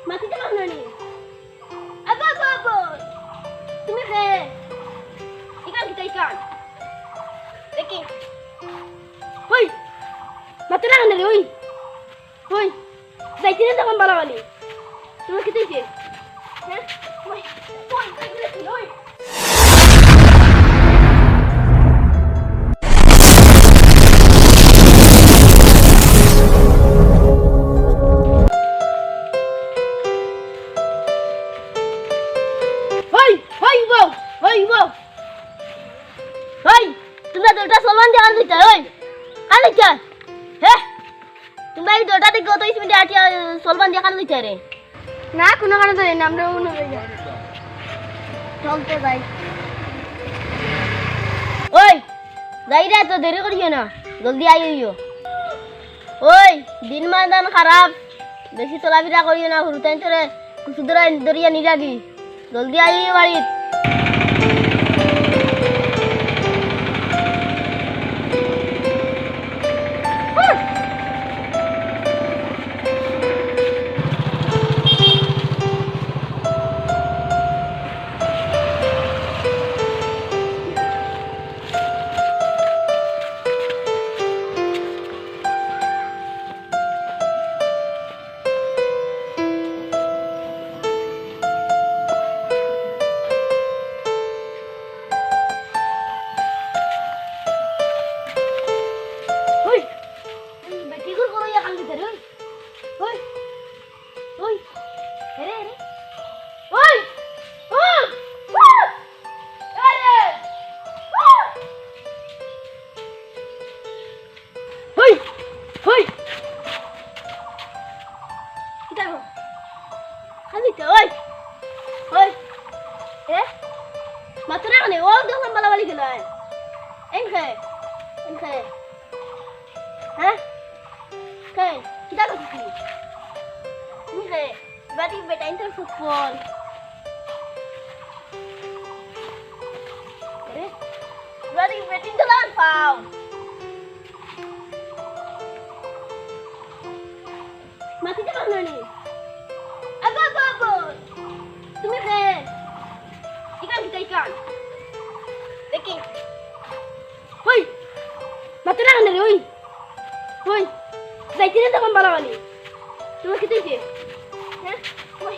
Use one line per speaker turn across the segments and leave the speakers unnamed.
মাটিতে বানানি আবা বাবা তুমি কে ইকান কি ইকান দেখি ওই মাটি না রে ওই ওই যাইতে না তখন বালাবালি তুমি কি দিতে হ্যাঁ ওই ওই ওই তোমরা দুটা সলমান দিয়ে আনতে ওই আনতে চাই হ্যাঁ তোমরা এই দুটা থেকে কত মিনিট আটি সলমান দিয়ে আনতে চাই রে না কোনো কারণে ধরে না আমরা মনে হয়ে যায় চলতে যাই ওই যাই রে তো দেরি করিও না জলদি আইও ওই দিন মাদান খারাপ বেশি চলাফেরা করিও না হুরুতাইন তোরে কিছু দরিয়া নিরাগি জলদি আইও বাড়ি Football. Berarti betting jalan pau. Mati jalan nani. Apa. Tumi ke? Ikan kita ikan. Deki. Hoi. Mati jalan nani hoi. Hoi. Zaiti na taman balawali. Tumi kita je. Hah? Hoi.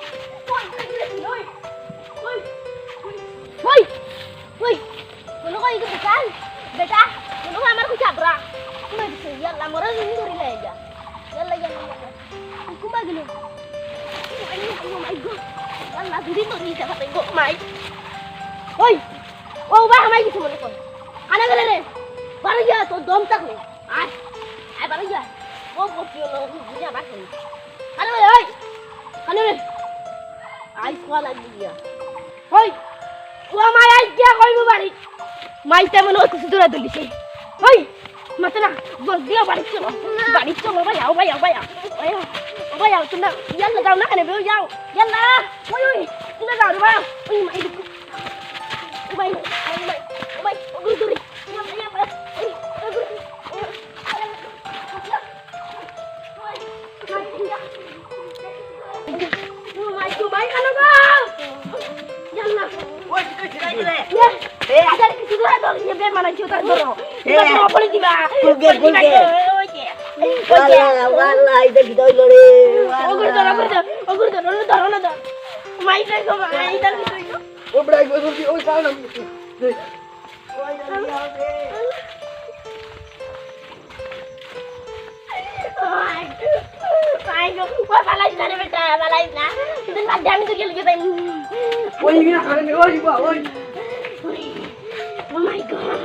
Woi, kalau kau ikut pesan, beta, kalau amar ku cabrak, aku mau disini, lah orang ini dari leja, yalla, aku mau gini, oh my god, yalla, diri tu ni siapa tengok mai, woi, bah mai gitu mana kau, anak kalian ni, baru ya, tu dom tak ni, baru ya, bukti lo, punya apa ni, anak ni, sekolah lagi dia, woi. Wah mai aja kau ibu balik, mai temen aku sudah tulis. Hei, macam mana? Dia balik colo, bayar, tunda, yalla kau nak ni beli jauh, yalla, woi, tunda kau bayar, mai, guru, mai, anak kau, yalla.
Woi, kita cerai je.
Ya. Ada di situ ada ni biar mana cerita dulu. Kita mau boleh tiba.
Bulge. Wala, itu kita lori.
Ogur dah, dah. Mai saya kau mai dah gitu.
Oh, berai gua tu, oh sana. Oi,
Ayo, wah balai na beta, balai na. Itu kadang tu kita.
Oi, ini nak ni, oi.
Oh my god.